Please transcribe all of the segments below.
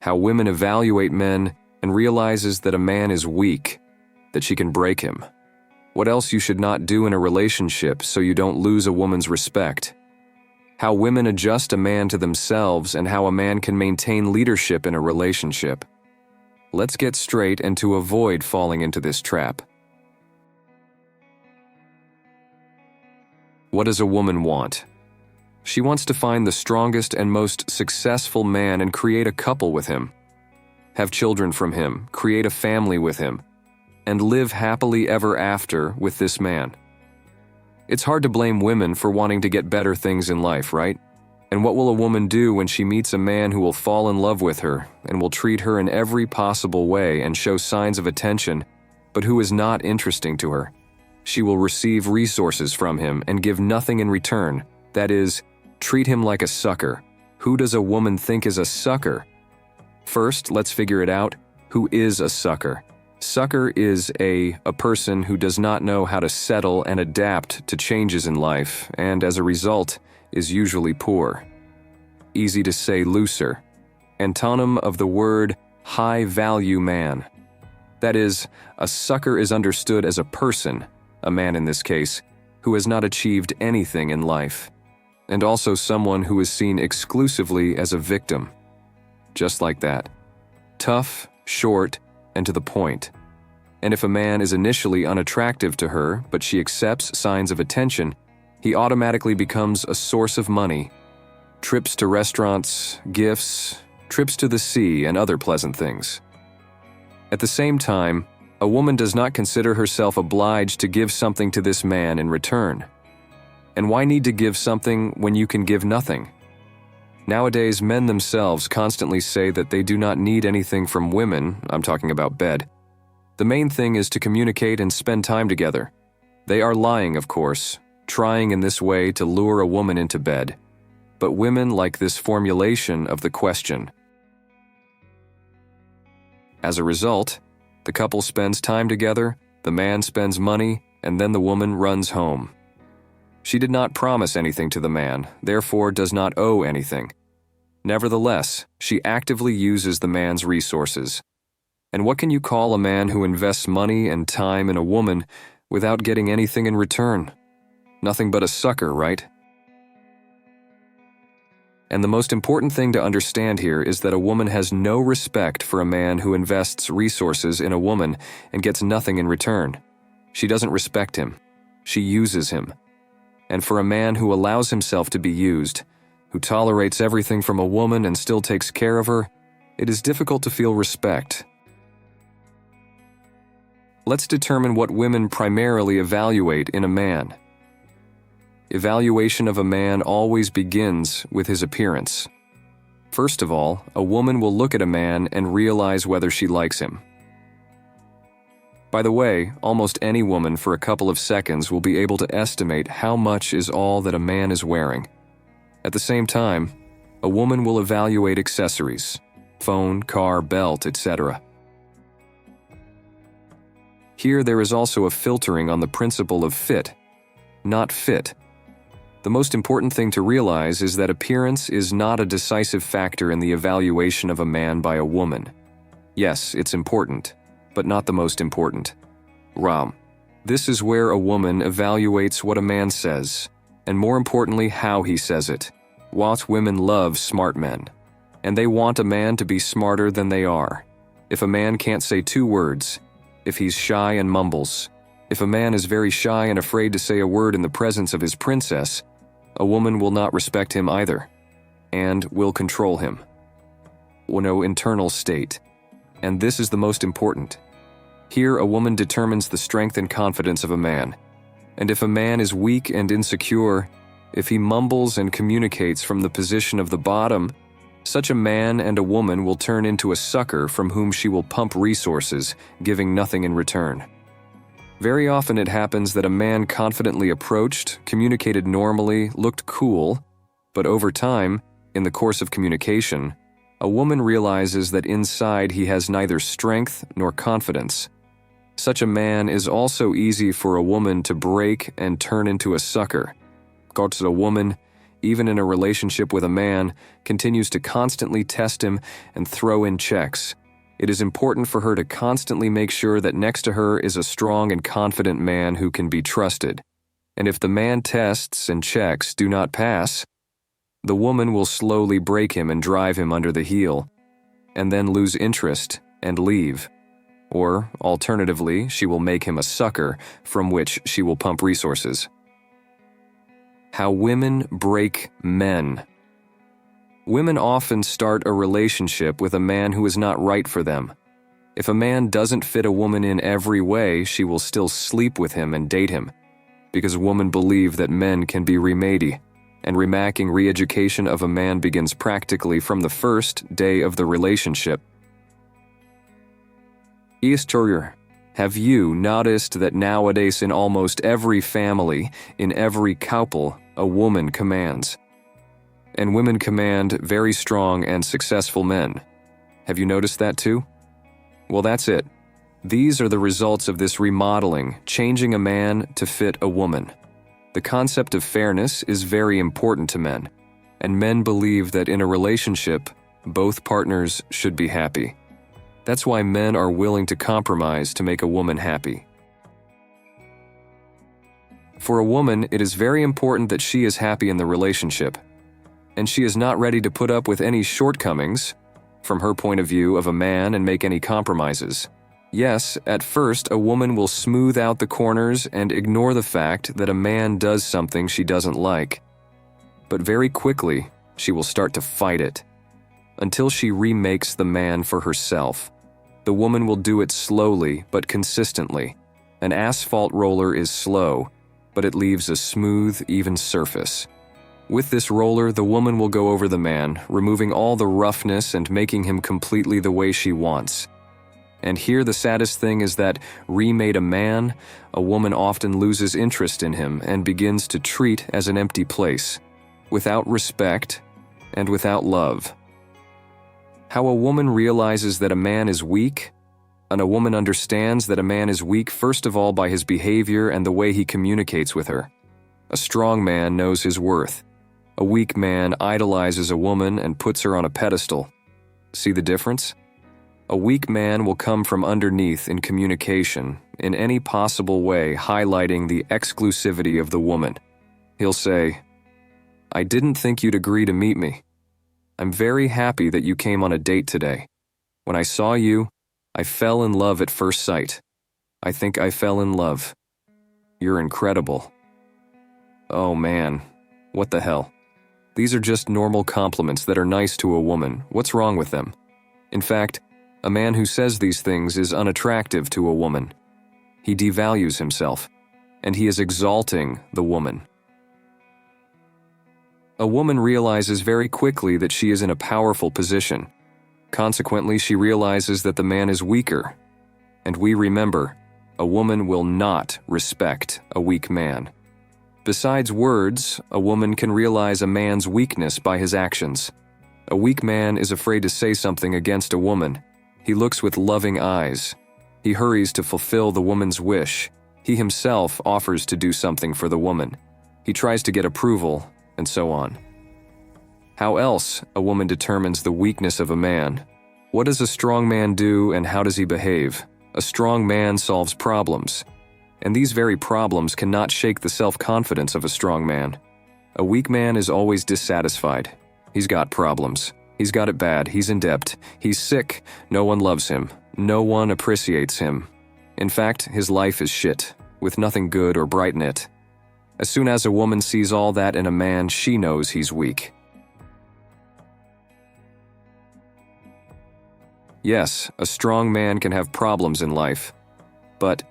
how women evaluate men and realizes that a man is weak, that she can break him. What else you should not do in a relationship so you don't lose a woman's respect. How women adjust a man to themselves and how a man can maintain leadership in a relationship. Let's get straight and to avoid falling into this trap. What does a woman want? She wants to find the strongest and most successful man and create a couple with him. Have children from him, create a family with him, and live happily ever after with this man. It's hard to blame women for wanting to get better things in life, right? And what will a woman do when she meets a man who will fall in love with her and will treat her in every possible way and show signs of attention, but who is not interesting to her? She will receive resources from him and give nothing in return. That is, treat him like a sucker. Who does a woman think is a sucker? First, let's figure it out. Who is a sucker? Sucker is a person who does not know how to settle and adapt to changes in life, and as a result, is usually poor. Easy to say looser. Antonym of the word high-value man. That is, a sucker is understood as a person, a man in this case, who has not achieved anything in life, and also someone who is seen exclusively as a victim. Just like that. Tough, short, and to the point. And if a man is initially unattractive to her, but she accepts signs of attention, he automatically becomes a source of money. Trips to restaurants, gifts, trips to the sea, and other pleasant things. At the same time, a woman does not consider herself obliged to give something to this man in return. And why need to give something when you can give nothing? Nowadays, men themselves constantly say that they do not need anything from women, I'm talking about bed. The main thing is to communicate and spend time together. They are lying, of course, trying in this way to lure a woman into bed. But women like this formulation of the question. As a result, the couple spends time together, the man spends money, and then the woman runs home. She did not promise anything to the man, therefore does not owe anything. Nevertheless, she actively uses the man's resources. And what can you call a man who invests money and time in a woman without getting anything in return? Nothing but a sucker, right? And the most important thing to understand here is that a woman has no respect for a man who invests resources in a woman and gets nothing in return. She doesn't respect him. She uses him. And for a man who allows himself to be used, who tolerates everything from a woman and still takes care of her, it is difficult to feel respect. Let's determine what women primarily evaluate in a man. Evaluation of a man always begins with his appearance. First of all, a woman will look at a man and realize whether she likes him. By the way, almost any woman for a couple of seconds will be able to estimate how much is all that a man is wearing. At the same time, a woman will evaluate accessories, phone, car, belt, etc. Here there is also a filtering on the principle of fit, not fit. The most important thing to realize is that appearance is not a decisive factor in the evaluation of a man by a woman. Yes, it's important, but not the most important. This is where a woman evaluates what a man says, and more importantly, how he says it. What women love smart men, and they want a man to be smarter than they are. If a man can't say 2 words, if he's shy and mumbles, if a man is very shy and afraid to say a word in the presence of his princess, a woman will not respect him either, and will control him. No internal state. And this is the most important. Here a woman determines the strength and confidence of a man. And if a man is weak and insecure, if he mumbles and communicates from the position of the bottom, such a man and a woman will turn into a sucker from whom she will pump resources, giving nothing in return. Very often it happens that a man confidently approached, communicated normally, looked cool, but over time, in the course of communication, a woman realizes that inside he has neither strength nor confidence. Such a man is also easy for a woman to break and turn into a sucker. A woman even in a relationship with a man, continues to constantly test him and throw in checks. It is important for her to constantly make sure that next to her is a strong and confident man who can be trusted. And if the man tests and checks do not pass, the woman will slowly break him and drive him under the heel, and then lose interest and leave. Or, alternatively, she will make him a sucker from which she will pump resources. How women break men. Women often start a relationship with a man who is not right for them. If a man doesn't fit a woman in every way, she will still sleep with him and date him, because women believe that men can be remade, and remarking re-education of a man begins practically from the first day of the relationship. Have you noticed that nowadays in almost every family, in every couple, a woman commands? And women command very strong and successful men. Have you noticed that too? Well, that's it. These are the results of this remodeling, changing a man to fit a woman. The concept of fairness is very important to men, and men believe that in a relationship, both partners should be happy. That's why men are willing to compromise to make a woman happy. For a woman, it is very important that she is happy in the relationship, and she is not ready to put up with any shortcomings, from her point of view of a man, and make any compromises. Yes, at first, a woman will smooth out the corners and ignore the fact that a man does something she doesn't like. But very quickly, she will start to fight it, until she remakes the man for herself. The woman will do it slowly but consistently. An asphalt roller is slow, but it leaves a smooth, even surface. With this roller, the woman will go over the man, removing all the roughness and making him completely the way she wants. And here the saddest thing is that, remade a man, a woman often loses interest in him and begins to treat as an empty place, without respect and without love. How a woman realizes that a man is weak, and a woman understands that a man is weak first of all by his behavior and the way he communicates with her. A strong man knows his worth. A weak man idolizes a woman and puts her on a pedestal. See the difference? A weak man will come from underneath in communication, in any possible way highlighting the exclusivity of the woman. He'll say, "I didn't think you'd agree to meet me. I'm very happy that you came on a date today. When I saw you, I fell in love at first sight. I think I fell in love. You're incredible." Oh man, what the hell? These are just normal compliments that are nice to a woman. What's wrong with them? In fact, a man who says these things is unattractive to a woman. He devalues himself, and he is exalting the woman. A woman realizes very quickly that she is in a powerful position. Consequently, she realizes that the man is weaker. And we remember, a woman will not respect a weak man. Besides words, a woman can realize a man's weakness by his actions. A weak man is afraid to say something against a woman. He looks with loving eyes. He hurries to fulfill the woman's wish. He himself offers to do something for the woman. He tries to get approval, and so on. How else a woman determines the weakness of a man? What does a strong man do and how does he behave? A strong man solves problems. And these very problems cannot shake the self-confidence of a strong man. A weak man is always dissatisfied. He's got problems. He's got it bad. He's in debt. He's sick. No one loves him. No one appreciates him. In fact, his life is shit, with nothing good or bright in it. As soon as a woman sees all that in a man, she knows he's weak. Yes, a strong man can have problems in life, but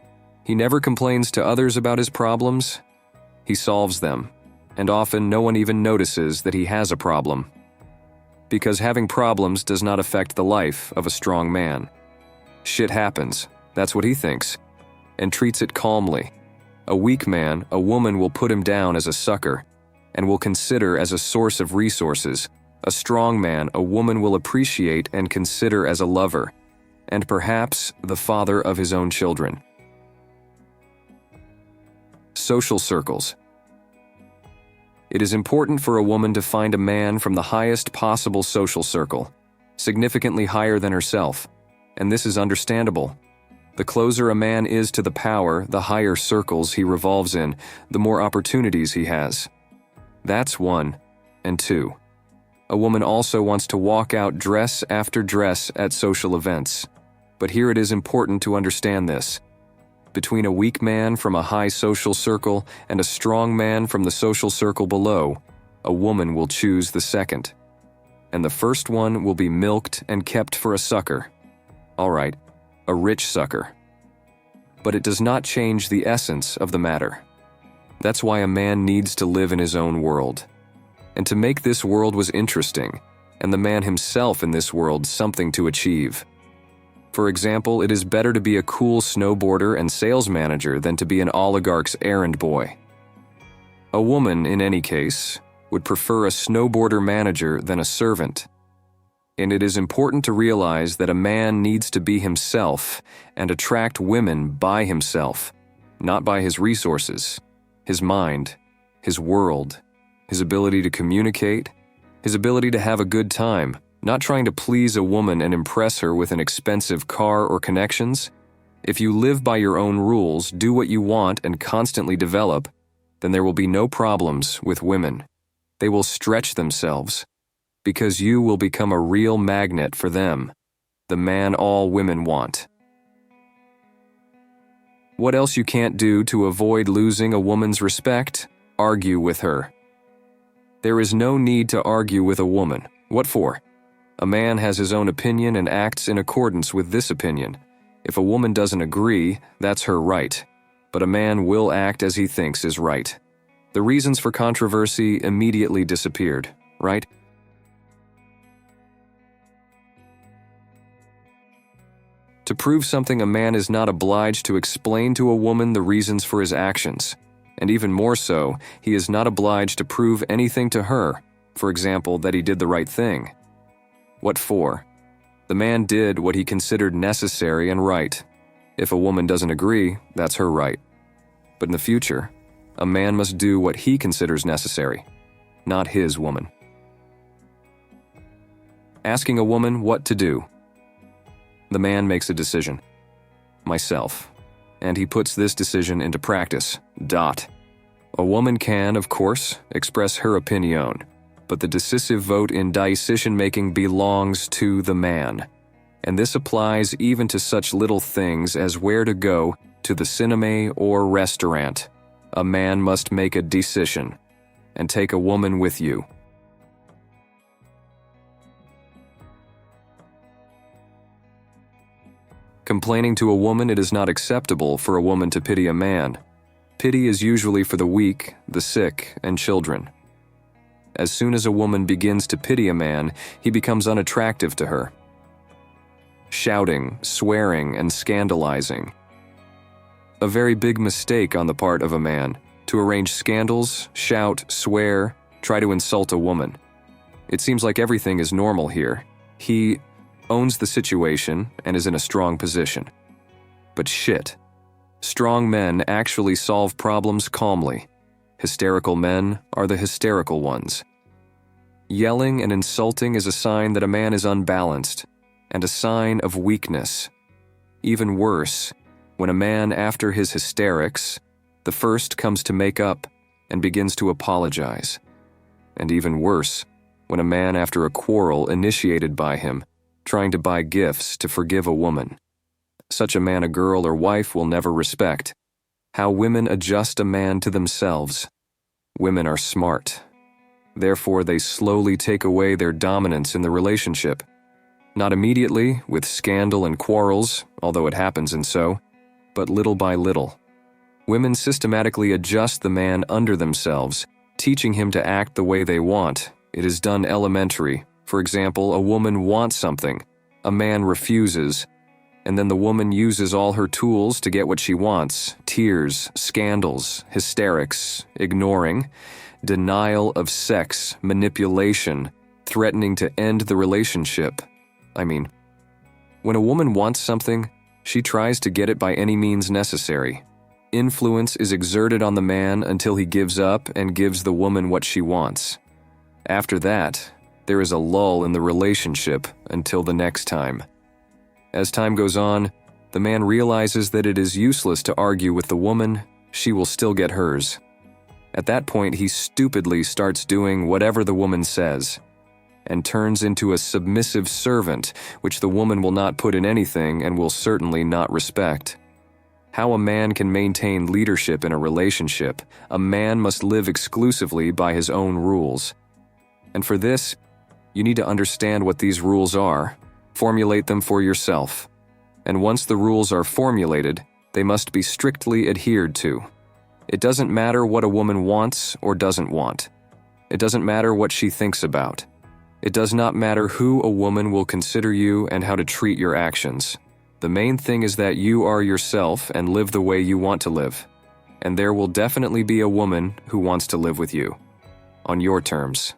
he never complains to others about his problems. He solves them, and often no one even notices that he has a problem. Because having problems does not affect the life of a strong man. Shit happens, that's what he thinks, and treats it calmly. A weak man, a woman will put him down as a sucker, and will consider as a source of resources. A strong man, a woman will appreciate and consider as a lover, and perhaps the father of his own children. Social circles. It is important for a woman to find a man from the highest possible social circle, significantly higher than herself, and this is understandable. The closer a man is to the power, the higher circles he revolves in, the more opportunities he has. That's one. And two, a woman also wants to walk out dress after dress at social events. But here it is important to understand this. Between a weak man from a high social circle and a strong man from the social circle below, a woman will choose the second. And the first one will be milked and kept for a sucker. All right, a rich sucker. But it does not change the essence of the matter. That's why a man needs to live in his own world. And to make this world was interesting, and the man himself in this world something to achieve. For example, it is better to be a cool snowboarder and sales manager than to be an oligarch's errand boy. A woman, in any case, would prefer a snowboarder manager than a servant. And it is important to realize that a man needs to be himself and attract women by himself, not by his resources, his mind, his world, his ability to communicate, his ability to have a good time, not trying to please a woman and impress her with an expensive car or connections. If you live by your own rules, do what you want, and constantly develop, then there will be no problems with women. They will stretch themselves, because you will become a real magnet for them, the man all women want. What else you can't do to avoid losing a woman's respect? Argue with her. There is no need to argue with a woman. What for? A man has his own opinion and acts in accordance with this opinion. If a woman doesn't agree, that's her right. But a man will act as he thinks is right. The reasons for controversy immediately disappeared, right? To prove something, a man is not obliged to explain to a woman the reasons for his actions. And even more so, he is not obliged to prove anything to her, for example, that he did the right thing. What for? The man did what he considered necessary and right. If a woman doesn't agree, that's her right. But in the future, a man must do what he considers necessary, not his woman. Asking a woman what to do. The man makes a decision. Myself. And he puts this decision into practice. A woman can, of course, express her opinion, but the decisive vote in decision-making belongs to the man. And this applies even to such little things as where to go to the cinema or restaurant. A man must make a decision, and take a woman with you. Complaining to a woman, it is not acceptable for a woman to pity a man. Pity is usually for the weak, the sick, and children. As soon as a woman begins to pity a man, he becomes unattractive to her. Shouting, swearing, and scandalizing. A very big mistake on the part of a man, to arrange scandals, shout, swear, try to insult a woman. It seems like everything is normal here. He owns the situation and is in a strong position. But shit. Strong men actually solve problems calmly. Hysterical men are the hysterical ones. Yelling and insulting is a sign that a man is unbalanced, and a sign of weakness. Even worse, when a man after his hysterics, the first comes to make up and begins to apologize. And even worse, when a man after a quarrel initiated by him, trying to buy gifts to forgive a woman. Such a man a girl or wife will never respect. How women adjust a man to themselves. Women are smart. Therefore, they slowly take away their dominance in the relationship. Not immediately, with scandal and quarrels, although it happens and so, but little by little. Women systematically adjust the man under themselves, teaching him to act the way they want. It is done elementary. For example, a woman wants something, a man refuses, and then the woman uses all her tools to get what she wants: tears, scandals, hysterics, ignoring, denial of sex, manipulation, threatening to end the relationship. When a woman wants something, she tries to get it by any means necessary. Influence is exerted on the man until he gives up and gives the woman what she wants. After that, there is a lull in the relationship until the next time. As time goes on, the man realizes that it is useless to argue with the woman, she will still get hers. At that point, he stupidly starts doing whatever the woman says, and turns into a submissive servant, which the woman will not put in anything and will certainly not respect. How a man can maintain leadership in a relationship, a man must live exclusively by his own rules. And for this, you need to understand what these rules are, formulate them for yourself. And once the rules are formulated, they must be strictly adhered to. It doesn't matter what a woman wants or doesn't want. It doesn't matter what she thinks about. It does not matter who a woman will consider you and how to treat your actions. The main thing is that you are yourself and live the way you want to live. And there will definitely be a woman who wants to live with you. On your terms.